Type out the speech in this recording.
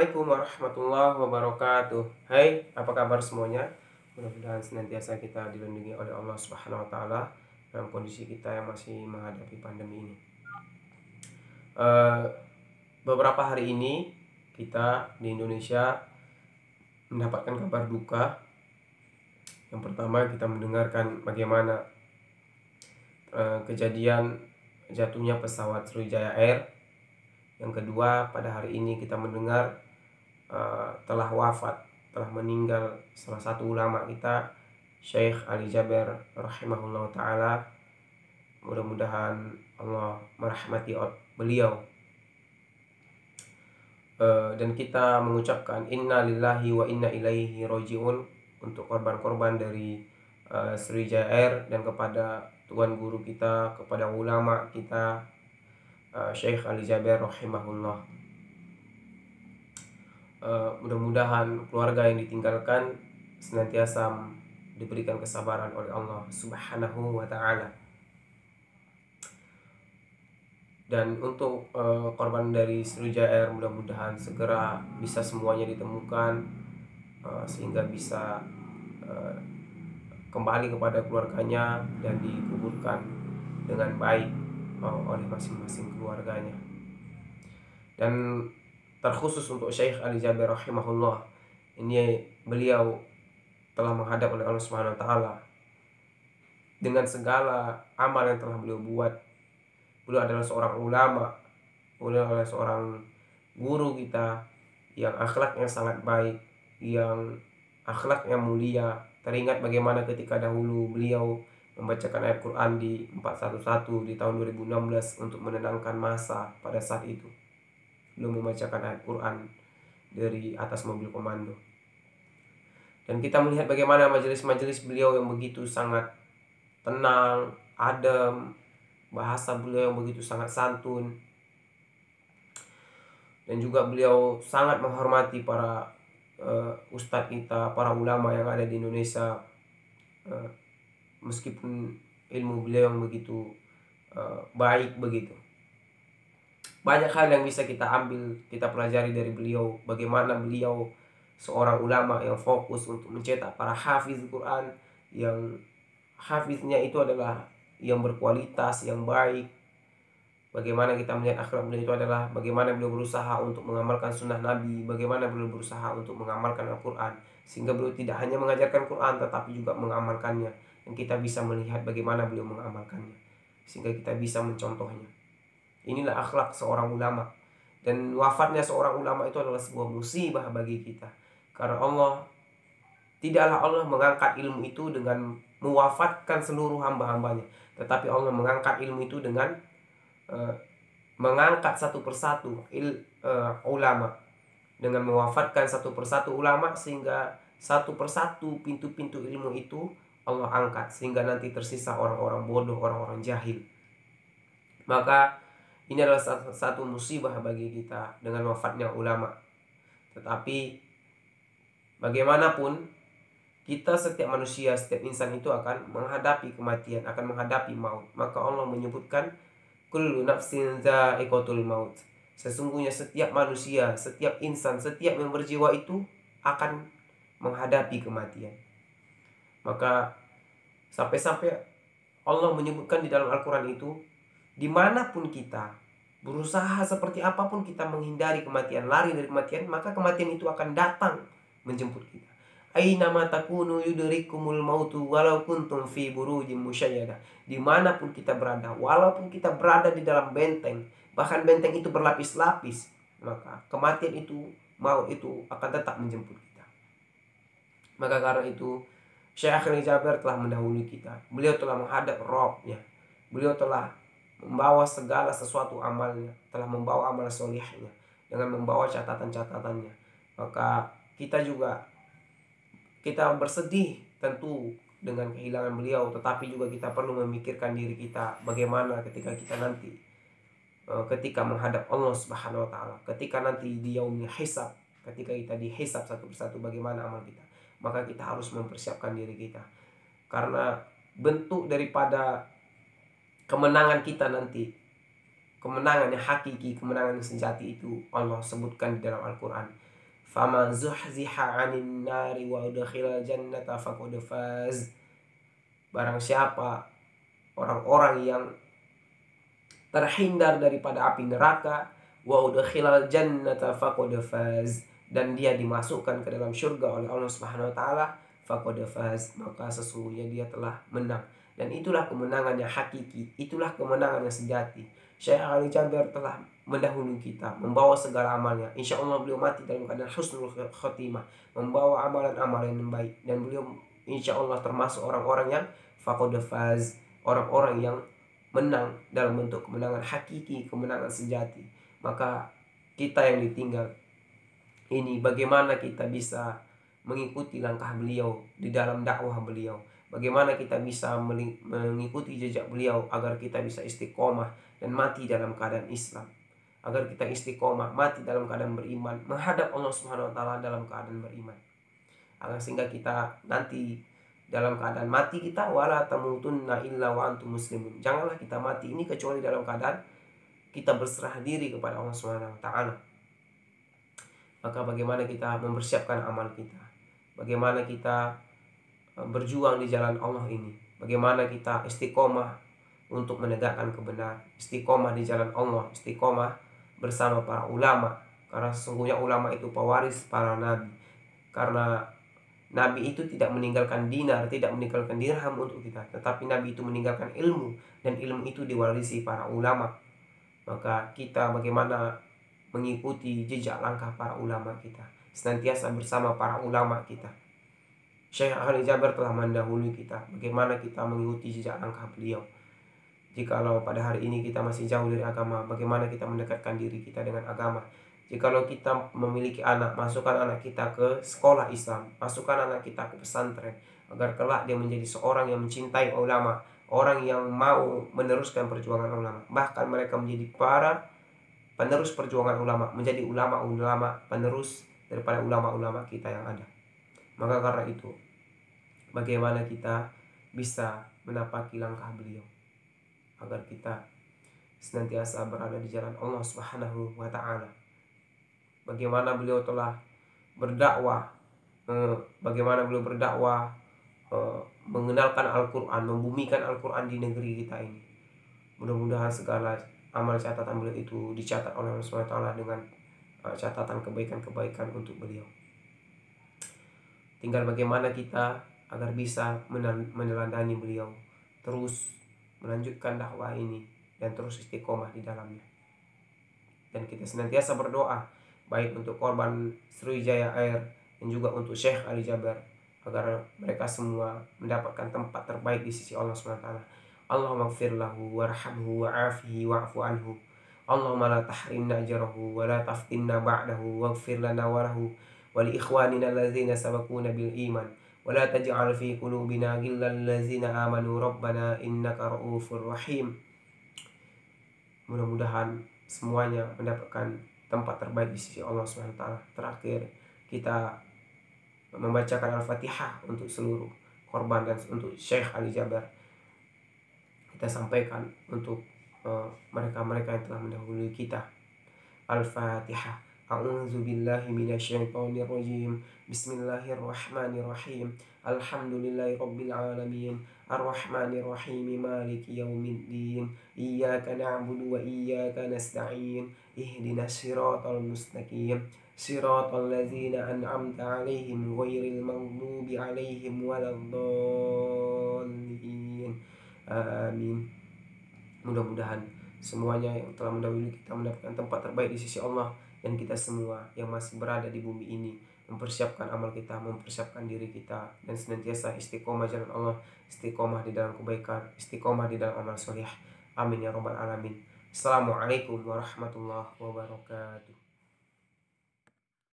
Assalamualaikum warahmatullahi wabarakatuh. Hai, apa kabar semuanya? Mudah-mudahan senantiasa kita dilindungi oleh Allah Subhanahu wa taala dalam kondisi kita yang masih menghadapi pandemi ini. Beberapa hari ini kita di Indonesia mendapatkan kabar duka. Yang pertama, kita mendengarkan bagaimana kejadian jatuhnya pesawat Sriwijaya Air. Yang kedua, pada hari ini kita mendengar telah meninggal salah satu ulama kita, Syekh Ali Jaber rahimahullah ta'ala. Mudah-mudahan Allah merahmati beliau. Dan kita mengucapkan inna lillahi wa inna ilaihi roji'un untuk korban-korban dari Sriwijaya Air, dan kepada tuan guru kita, kepada ulama kita, Syekh Ali Jaber rahimahullah. Mudah-mudahan keluarga yang ditinggalkan senantiasa diberikan kesabaran oleh Allah Subhanahu wa ta'ala. Dan untuk korban dari Sriwijaya Air, mudah-mudahan segera bisa semuanya ditemukan, sehingga bisa kembali kepada keluarganya dan dikuburkan dengan baik oleh masing-masing keluarganya. Dan terkhusus untuk Syekh Ali Jaber rahimahullah, ini beliau telah menghadap oleh Allah Subhanahu wa taala dengan segala amal yang telah beliau buat. Beliau adalah seorang ulama, beliau adalah seorang guru kita yang akhlaknya sangat baik, yang akhlaknya mulia. Teringat bagaimana ketika dahulu beliau membacakan ayat Quran di 411 di tahun 2016 untuk menenangkan massa pada saat itu. Beliau membacakan ayat Quran dari atas mobil komando. Dan kita melihat bagaimana majelis-majelis beliau yang begitu sangat tenang, adem, bahasa beliau yang begitu sangat santun. Dan juga beliau sangat menghormati para ustadz kita, para ulama yang ada di Indonesia, meskipun ilmu beliau yang begitu baik begitu. Banyak hal yang bisa kita ambil, kita pelajari dari beliau. Bagaimana beliau seorang ulama yang fokus untuk mencetak para hafiz Quran, yang hafiznya itu adalah yang berkualitas, yang baik. Bagaimana kita melihat akhlak beliau itu adalah bagaimana beliau berusaha untuk mengamalkan sunnah Nabi, bagaimana beliau berusaha untuk mengamalkan Al-Quran, sehingga beliau tidak hanya mengajarkan Quran tetapi juga mengamalkannya. Dan kita bisa melihat bagaimana beliau mengamalkannya, sehingga kita bisa mencontohnya. Inilah akhlak seorang ulama. Dan wafatnya seorang ulama itu adalah sebuah musibah bagi kita, karena tidaklah Allah mengangkat ilmu itu dengan mewafatkan seluruh hamba-hambanya, tetapi Allah mengangkat ilmu itu dengan mengangkat satu persatu ulama, dengan mewafatkan satu persatu ulama, sehingga satu persatu pintu-pintu ilmu itu Allah angkat, sehingga nanti tersisa orang-orang bodoh, orang-orang jahil. Maka ini adalah satu musibah bagi kita dengan wafatnya ulama. Tetapi bagaimanapun, kita setiap manusia, setiap insan itu akan menghadapi kematian, akan menghadapi maut. Maka Allah menyebutkan kullu nafsin dha'iqatul maut. Sesungguhnya setiap manusia, setiap insan, setiap yang berjiwa itu akan menghadapi kematian. Maka sampai-sampai Allah menyebutkan di dalam Al-Quran itu, dimanapun kita berusaha seperti apapun kita menghindari kematian, lari dari kematian, maka kematian itu akan datang menjemput kita. Ainama takunu yudrikumul mautu walau kuntum fi burujim musyayyada. Dimanapun kita berada, walaupun kita berada di dalam benteng, bahkan benteng itu berlapis-lapis, maka kematian itu, maut itu akan tetap menjemput kita. Maka karena itu Syekh Ali Jaber telah mendahului kita. Beliau telah menghadap Rabbnya. Beliau telah membawa segala sesuatu amalnya, telah membawa amal solihnya dengan membawa catatan-catatannya. Maka kita bersedih tentu dengan kehilangan beliau, tetapi juga kita perlu memikirkan diri kita bagaimana ketika kita nanti ketika menghadap Allah Subhanahu wa taala, ketika nanti di yaumil hisab, ketika kita dihisab satu persatu bagaimana amal kita. Maka kita harus mempersiapkan diri kita, karena bentuk daripada kemenangan kita nanti, kemenangan yang hakiki, kemenangan yang sejati itu Allah sebutkan di dalam Al-Quran. faman zuhziha 'anil nari wa udkhilal jannata faqad faz. Barang siapa orang-orang yang terhindar daripada api neraka, wa udkhilal jannata faqad faz, dan dia dimasukkan ke dalam surga oleh Allah Subhanahu wa taala, faqad faz, maka sesungguhnya dia telah menang. Dan itulah kemenangan yang hakiki, itulah kemenangan yang sejati. Syekh Ali Jaber telah mendahului kita, membawa segala amalnya. Insya Allah beliau mati dalam keadaan husnul khotimah, membawa amalan-amalan yang baik, dan beliau insya Allah termasuk orang-orang yang faqad faz, orang-orang yang menang dalam bentuk kemenangan hakiki, kemenangan sejati. Maka kita yang ditinggal ini, bagaimana kita bisa mengikuti langkah beliau di dalam dakwah beliau, bagaimana kita bisa mengikuti jejak beliau agar kita bisa istiqomah dan mati dalam keadaan Islam, agar kita istiqomah mati dalam keadaan beriman, menghadap Allah Subhanahu wa taala dalam keadaan beriman, agar sehingga kita nanti dalam keadaan mati kita wala tamutunna illa wa antum muslimun. Janganlah kita mati ini kecuali dalam keadaan kita berserah diri kepada Allah Subhanahu wa taala. Maka bagaimana kita mempersiapkan amal kita? Bagaimana kita berjuang di jalan Allah ini? Bagaimana kita istiqomah untuk menegakkan kebenaran, istiqomah di jalan Allah, istiqomah bersama para ulama, karena sesungguhnya ulama itu pewaris para nabi. Karena Nabi itu tidak meninggalkan dinar, tidak meninggalkan dirham untuk kita, tetapi Nabi itu meninggalkan ilmu, dan ilmu itu diwarisi para ulama. Maka kita bagaimana mengikuti jejak langkah para ulama kita, senantiasa bersama para ulama kita. Syekh Ali Jaber telah mendahului kita, bagaimana kita mengikuti jejak langkah beliau. Jikalau pada hari ini kita masih jauh dari agama, bagaimana kita mendekatkan diri kita dengan agama. Jikalau kita memiliki anak, masukkan anak kita ke sekolah Islam, masukkan anak kita ke pesantren, agar kelak dia menjadi seorang yang mencintai ulama, orang yang mau meneruskan perjuangan ulama. Bahkan mereka menjadi para penerus perjuangan ulama, menjadi ulama-ulama penerus daripada ulama-ulama kita yang ada. Maka karena itu, bagaimana kita bisa menapaki langkah beliau, agar kita senantiasa berada di jalan Allah Subhanahu wa taala. Bagaimana beliau telah berdakwah, mengenalkan Al-Quran, membumikan Al-Quran di negeri kita ini. Mudah-mudahan segala amal catatan beliau itu dicatat oleh Allah SWT dengan catatan kebaikan-kebaikan untuk beliau. Tinggal bagaimana kita agar bisa meneladani beliau, terus melanjutkan dakwah ini dan terus istiqomah di dalamnya. Dan kita senantiasa berdoa baik untuk korban Sriwijaya Air dan juga untuk Syekh Ali Jaber, agar mereka semua mendapatkan tempat terbaik di sisi Allah SWT. Allahumma ighfir lahu warhamhu wa'afihi wa'fu anhu. Allahumma la tahrimna ajrahu wa la taftinna ba'dahu waghfir lana wa lahu wa li ikhwanina allazina sabaquna bil iman wa la taj'al fi qulubina ghillan lillazina amanu rabbana innaka ra'ufur rahim. Mudah-mudahan semuanya mendapatkan tempat terbaik di sisi Allah SWT. Terakhir, kita membacakan Al-Fatihah untuk seluruh korban dan untuk Syekh Ali Jaber. Kita sampaikan untuk mereka-mereka yang telah mendahului kita. Al-Fatihah. A'udzu billahi minasyaitonir rajim. Bismillahirrahmanirrahim. Alhamdulillahirabbil alamin. Ar-Rahmanir Rahim. Maliki yaumiddin. Iyyaka na'budu wa iyyaka nasta'in. Ihdinas siratal mustaqim. Siratal ladzina an'amta 'alaihim ghairil maghdubi 'alaihim waladdallin. Amin. Mudah-mudahan semuanya yang telah mendahului kita mendapatkan tempat terbaik di sisi Allah, dan kita semua yang masih berada di bumi ini mempersiapkan amal kita, mempersiapkan diri kita, dan senantiasa istiqomah jalan Allah, istiqomah di dalam kebaikan, istiqomah di dalam amal soleh. Amin ya rabbal alamin. Assalamualaikum warahmatullahi wabarakatuh.